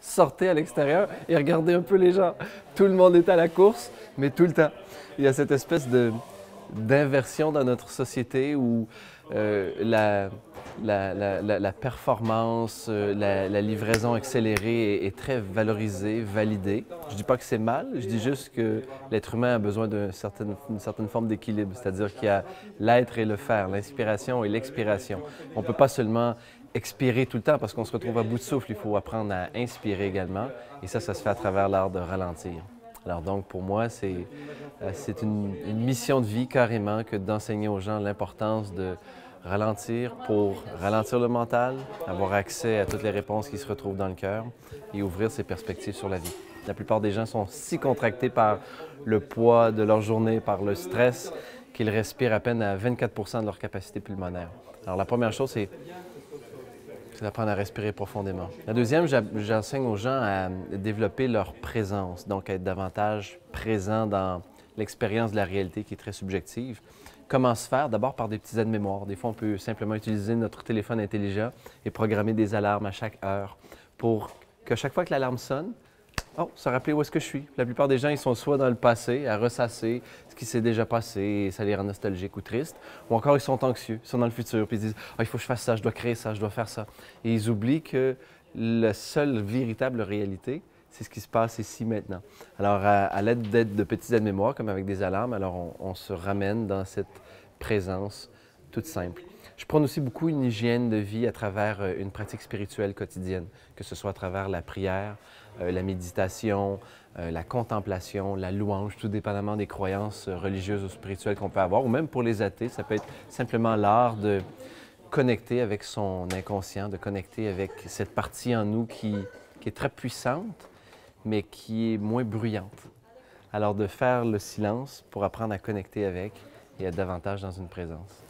sortez à l'extérieur et regardez un peu les gens. Tout le monde est à la course, mais tout le temps. Il y a cette espèce d'inversion dans notre société où la performance, la livraison accélérée est très valorisée, validée. Je ne dis pas que c'est mal, je dis juste que l'être humain a besoin d'une certaine forme d'équilibre, c'est-à-dire qu'il y a l'être et le faire, l'inspiration et l'expiration. On ne peut pas seulement expirer tout le temps parce qu'on se retrouve à bout de souffle, il faut apprendre à inspirer également et ça se fait à travers l'art de ralentir. Alors donc, pour moi, c'est une mission de vie carrément que d'enseigner aux gens l'importance de ralentir pour ralentir le mental, avoir accès à toutes les réponses qui se retrouvent dans le cœur et ouvrir ses perspectives sur la vie. La plupart des gens sont si contractés par le poids de leur journée, par le stress, qu'ils respirent à peine à 24 de leur capacité pulmonaire. Alors la première chose, c'est d'apprendre à respirer profondément. La deuxième, j'enseigne aux gens à développer leur présence, donc à être davantage présent dans l'expérience de la réalité qui est très subjective. Comment se faire? D'abord par des petits aides-mémoires. Des fois, on peut simplement utiliser notre téléphone intelligent et programmer des alarmes à chaque heure pour que chaque fois que l'alarme sonne, oh, se rappeler où est-ce que je suis. La plupart des gens, ils sont soit dans le passé, à ressasser ce qui s'est déjà passé et ça les rend nostalgiques ou tristes, ou encore ils sont anxieux, ils sont dans le futur, puis ils disent « Ah, il faut que je fasse ça, je dois créer ça, je dois faire ça ». Et ils oublient que la seule véritable réalité, c'est ce qui se passe ici maintenant. Alors, à l'aide de petits aides-mémoires, comme avec des alarmes, alors on se ramène dans cette présence toute simple. Je prône aussi beaucoup une hygiène de vie à travers une pratique spirituelle quotidienne, que ce soit à travers la prière, la méditation, la contemplation, la louange, tout dépendamment des croyances religieuses ou spirituelles qu'on peut avoir, ou même pour les athées, ça peut être simplement l'art de connecter avec son inconscient, de connecter avec cette partie en nous qui est très puissante, mais qui est moins bruyante. Alors de faire le silence pour apprendre à connecter avec et être davantage dans une présence.